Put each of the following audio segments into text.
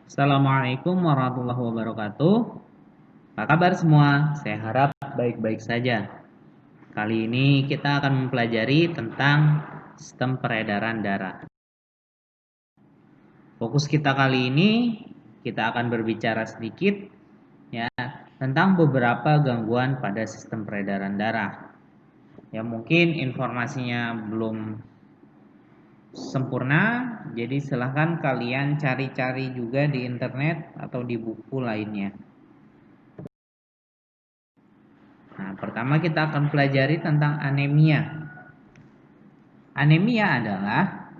Assalamualaikum warahmatullahi wabarakatuh. Apa kabar semua? Saya harap baik-baik saja. Kali ini kita akan mempelajari tentang sistem peredaran darah. Fokus kita kali ini kita akan berbicara sedikit ya tentang beberapa gangguan pada sistem peredaran darah. Ya mungkin informasinya belum sempurna, jadi silahkan kalian cari-cari juga di internet atau di buku lainnya. Nah, pertama kita akan pelajari tentang anemia. Anemia adalah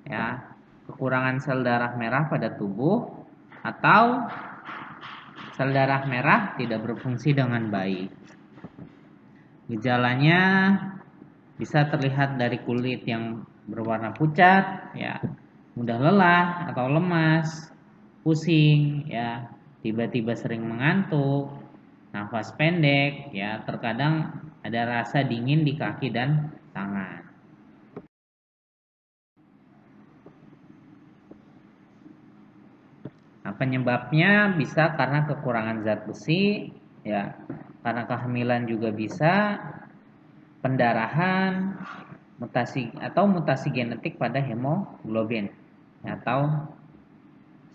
ya kekurangan sel darah merah pada tubuh atau sel darah merah tidak berfungsi dengan baik. Gejalanya bisa terlihat dari kulit yang berwarna pucat, ya, mudah lelah atau lemas, pusing, ya, tiba-tiba sering mengantuk, nafas pendek, ya, terkadang ada rasa dingin di kaki dan tangan. Nah, penyebabnya bisa karena kekurangan zat besi, ya, karena kehamilan juga bisa, pendarahan, mutasi genetik pada hemoglobin, atau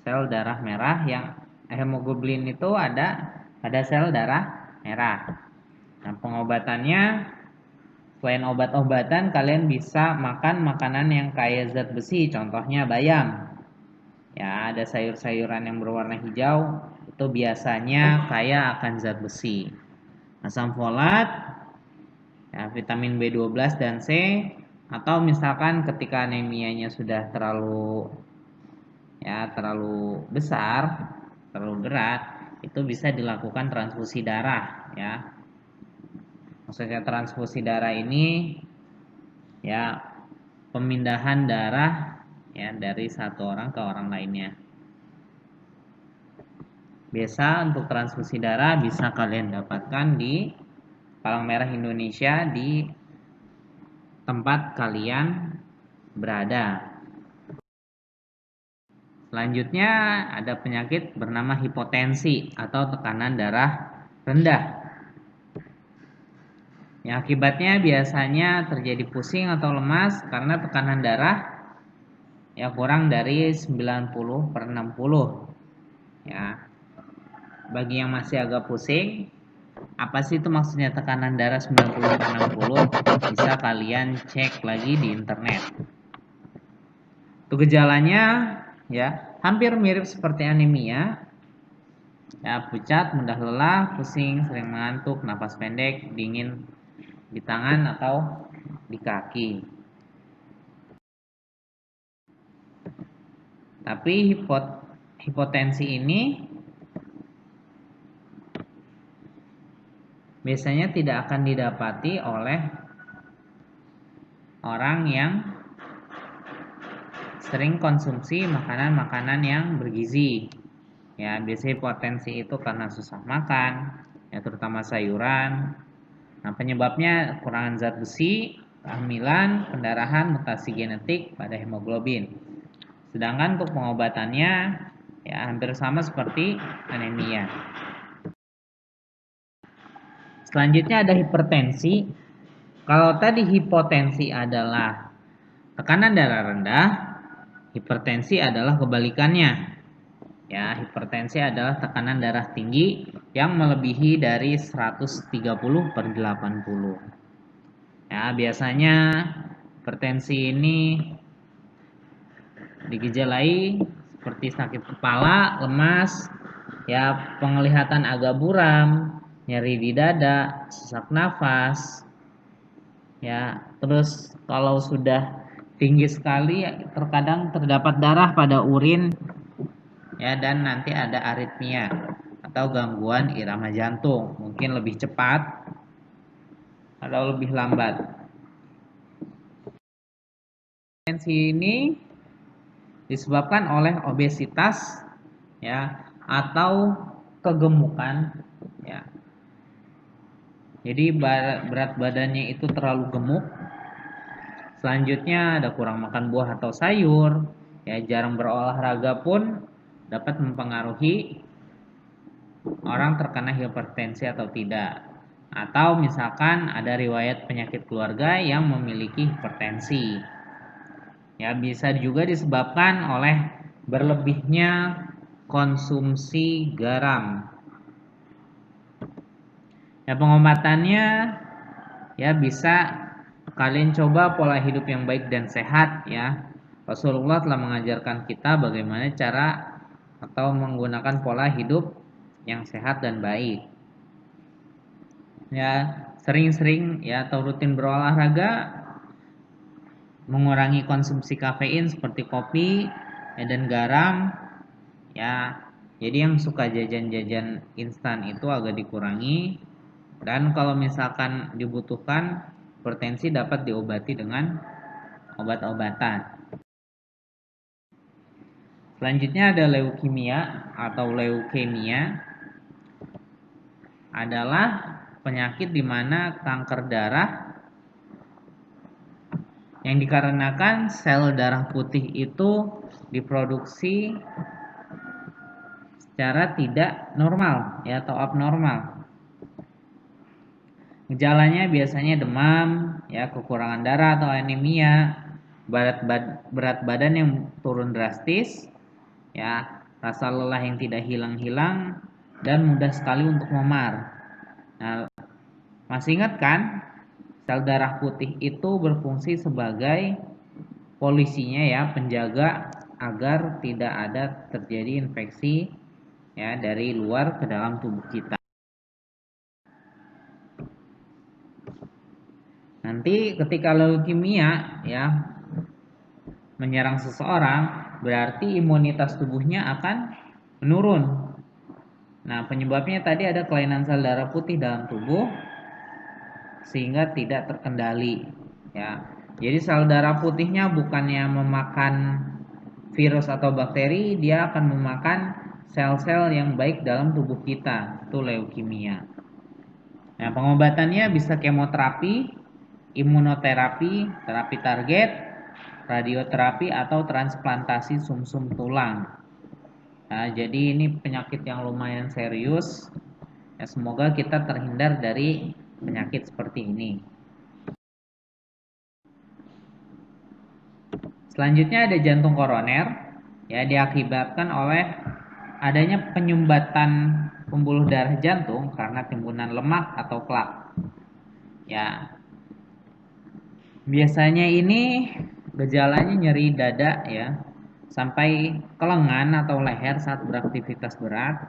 sel darah merah yang hemoglobin itu ada pada sel darah merah. Nah, pengobatannya selain obat-obatan, kalian bisa makan makanan yang kaya zat besi, contohnya bayam. Ya, ada sayur-sayuran yang berwarna hijau, itu biasanya kaya akan zat besi. Asam folat, ya, vitamin B12 dan C, atau misalkan ketika anemianya sudah terlalu besar, terlalu berat, itu bisa dilakukan transfusi darah, ya. Maksudnya transfusi darah ini ya pemindahan darah ya dari satu orang ke orang lainnya. Biasa untuk transfusi darah bisa kalian dapatkan di Palang Merah Indonesia di tempat kalian berada. Selanjutnya ada penyakit bernama hipotensi atau tekanan darah rendah. Yang akibatnya biasanya terjadi pusing atau lemas karena tekanan darah ya kurang dari 90/60. Ya. Bagi yang masih agak pusing, apa sih itu maksudnya tekanan darah 90/60? Bisa kalian cek lagi di internet. Itu gejalanya ya hampir mirip seperti anemia. Ya, pucat, mudah lelah, pusing, sering mengantuk, napas pendek, dingin di tangan atau di kaki. Tapi hipotensi ini biasanya tidak akan didapati oleh orang yang sering konsumsi makanan-makanan yang bergizi. Ya, biasanya hipotensi itu karena susah makan, ya terutama sayuran. Nah, penyebabnya kekurangan zat besi, kehamilan, pendarahan, mutasi genetik pada hemoglobin. Sedangkan untuk pengobatannya ya hampir sama seperti anemia. Selanjutnya ada hipertensi. Kalau tadi hipotensi adalah tekanan darah rendah, hipertensi adalah kebalikannya. Ya, hipertensi adalah tekanan darah tinggi yang melebihi dari 130/80. Ya, biasanya hipertensi ini digejalai seperti sakit kepala, lemas, ya penglihatan agak buram, nyeri di dada, sesak nafas. Ya, terus kalau sudah tinggi sekali terkadang terdapat darah pada urin ya, dan nanti ada aritmia atau gangguan irama jantung, mungkin lebih cepat atau lebih lambat. Hipertensi ini disebabkan oleh obesitas ya atau kegemukan ya. Jadi berat badannya itu terlalu gemuk. Selanjutnya ada kurang makan buah atau sayur, ya jarang berolahraga pun dapat mempengaruhi orang terkena hipertensi atau tidak. Atau misalkan ada riwayat penyakit keluarga yang memiliki hipertensi. Ya, bisa juga disebabkan oleh berlebihnya konsumsi garam. Ya, pengobatannya ya bisa kalian coba pola hidup yang baik dan sehat ya. Rasulullah telah mengajarkan kita bagaimana cara atau menggunakan pola hidup yang sehat dan baik. Ya, sering-sering ya atau rutin berolahraga, mengurangi konsumsi kafein seperti kopi ya, dan garam ya. Jadi yang suka jajan-jajan instan itu agak dikurangi, dan kalau misalkan dibutuhkan hipertensi dapat diobati dengan obat-obatan. Selanjutnya ada leukemia atau leukemia, adalah penyakit di mana kanker darah yang dikarenakan sel darah putih itu diproduksi secara tidak normal ya atau abnormal. Gejalanya biasanya demam, ya kekurangan darah atau anemia, berat badan yang turun drastis, ya rasa lelah yang tidak hilang-hilang, dan mudah sekali untuk memar. Nah, masih ingat kan? Sel darah putih itu berfungsi sebagai polisinya ya, penjaga agar tidak ada terjadi infeksi ya dari luar ke dalam tubuh kita. Nanti ketika leukemia ya menyerang seseorang, berarti imunitas tubuhnya akan menurun. Nah, penyebabnya tadi ada kelainan sel darah putih dalam tubuh sehingga tidak terkendali ya. Jadi sel darah putihnya bukannya memakan virus atau bakteri, dia akan memakan sel-sel yang baik dalam tubuh kita. Itu leukemia. Nah, pengobatannya bisa kemoterapi, imunoterapi, terapi target, radioterapi, atau transplantasi sumsum tulang. Nah, jadi ini penyakit yang lumayan serius. Ya, semoga kita terhindar dari penyakit seperti ini. Selanjutnya ada jantung koroner. Ya, diakibatkan oleh adanya penyumbatan pembuluh darah jantung karena timbunan lemak atau plak. Ya, biasanya ini gejalanya nyeri dada ya, sampai ke lengan atau leher saat beraktivitas berat,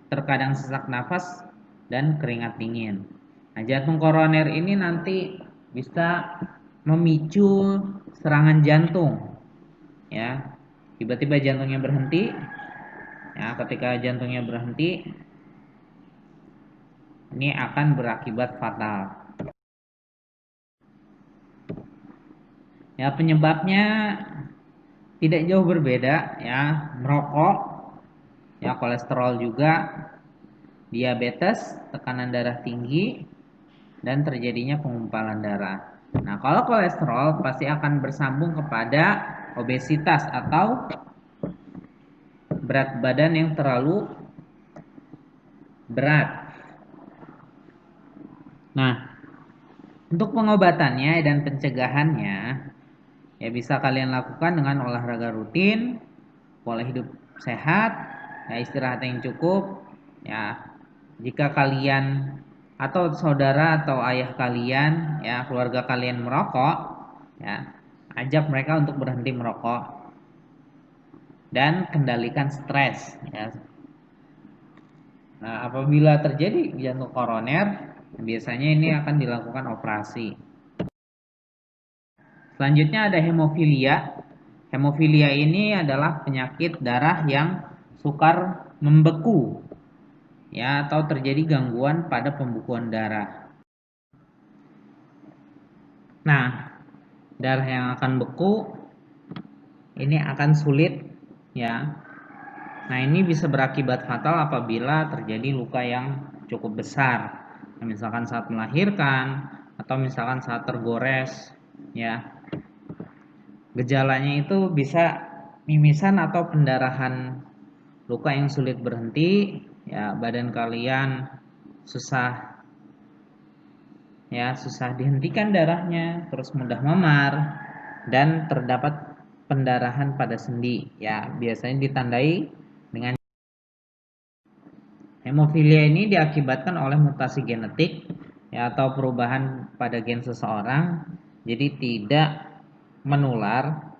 terkadang sesak nafas dan keringat dingin. Nah, jantung koroner ini nanti bisa memicu serangan jantung. Ya, tiba-tiba jantungnya berhenti. Ya, ketika jantungnya berhenti, ini akan berakibat fatal. Ya, penyebabnya tidak jauh berbeda ya, merokok, ya kolesterol juga, diabetes, tekanan darah tinggi, dan terjadinya pengumpalan darah. Nah, kalau kolesterol pasti akan bersambung kepada obesitas atau berat badan yang terlalu berat. Nah, untuk pengobatannya dan pencegahannya ya bisa kalian lakukan dengan olahraga rutin, pola hidup sehat, ya istirahat yang cukup. Ya, jika kalian atau saudara atau ayah kalian ya keluarga kalian merokok, ya ajak mereka untuk berhenti merokok dan kendalikan stres ya. Nah, apabila terjadi jantung koroner, biasanya ini akan dilakukan operasi. Selanjutnya ada hemofilia. Hemofilia ini adalah penyakit darah yang sukar membeku ya atau terjadi gangguan pada pembukuan darah. Nah, darah yang akan beku ini akan sulit ya. Nah, ini bisa berakibat fatal apabila terjadi luka yang cukup besar. Nah, misalkan saat melahirkan atau misalkan saat tergores ya. Gejalanya itu bisa mimisan atau pendarahan luka yang sulit berhenti, ya badan kalian susah, ya susah dihentikan darahnya, terus mudah memar dan terdapat pendarahan pada sendi, ya biasanya ditandai dengan hemofilia. Ini diakibatkan oleh mutasi genetik, ya atau perubahan pada gen seseorang, jadi tidak menular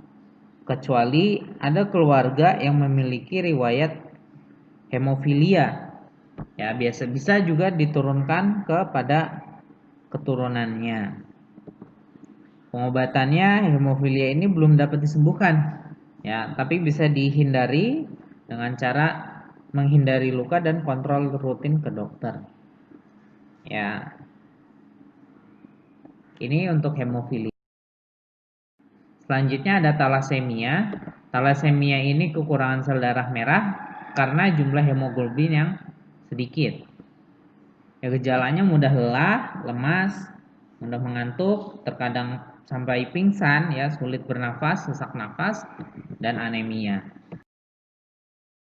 kecuali ada keluarga yang memiliki riwayat hemofilia. Ya, biasa bisa juga diturunkan kepada keturunannya. Pengobatannya hemofilia ini belum dapat disembuhkan. Ya, tapi bisa dihindari dengan cara menghindari luka dan kontrol rutin ke dokter. Ya. Ini untuk hemofilia. Selanjutnya ada talasemia. Talasemia ini kekurangan sel darah merah karena jumlah hemoglobin yang sedikit. Ya, gejalanya mudah lelah, lemas, mudah mengantuk, terkadang sampai pingsan, ya sulit bernafas, sesak nafas, dan anemia.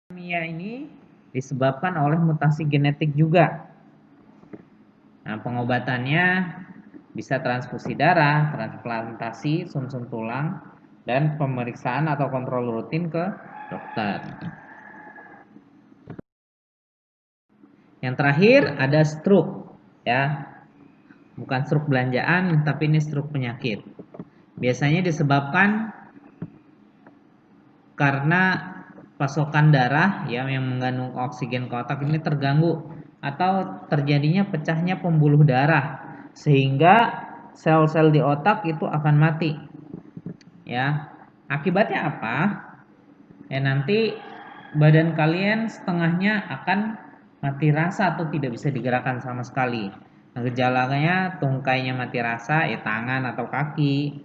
Anemia ini disebabkan oleh mutasi genetik juga. Nah, pengobatannya bisa transfusi darah, transplantasi sumsum tulang, dan pemeriksaan atau kontrol rutin ke dokter. Yang terakhir ada stroke, ya. Bukan stroke belanjaan, tapi ini stroke penyakit. Biasanya disebabkan karena pasokan darah, ya yang mengandung oksigen ke otak ini terganggu atau terjadinya pecahnya pembuluh darah sehingga sel-sel di otak itu akan mati. Ya. Akibatnya apa? Ya nanti badan kalian setengahnya akan mati rasa atau tidak bisa digerakkan sama sekali. Nah, gejalanya tungkainya mati rasa, ya tangan atau kaki,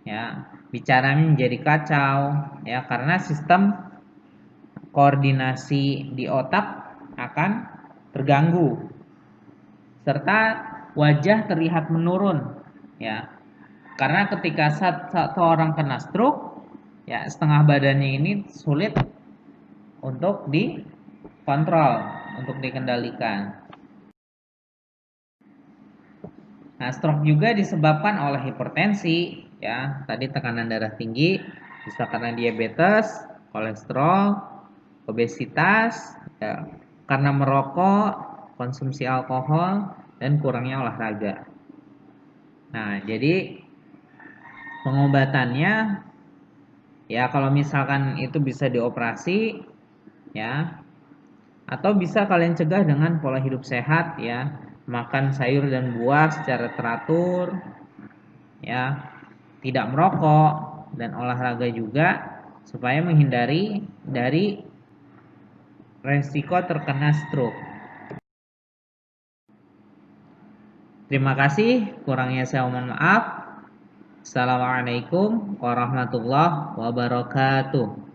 ya bicaranya menjadi kacau, ya karena sistem koordinasi di otak akan terganggu, serta wajah terlihat menurun, ya karena ketika satu orang kena stroke, ya setengah badannya ini sulit untuk dikontrol, untuk dikendalikan. Nah, stroke juga disebabkan oleh hipertensi, ya. Tadi tekanan darah tinggi, bisa karena diabetes, kolesterol, obesitas, ya, karena merokok, konsumsi alkohol, dan kurangnya olahraga. Nah, jadi pengobatannya, ya kalau misalkan itu bisa dioperasi, ya, atau bisa kalian cegah dengan pola hidup sehat, ya makan sayur dan buah secara teratur, ya tidak merokok dan olahraga juga supaya menghindari dari resiko terkena stroke. Terima kasih, kurangnya saya mohon maaf. Assalamualaikum warahmatullahi wabarakatuh.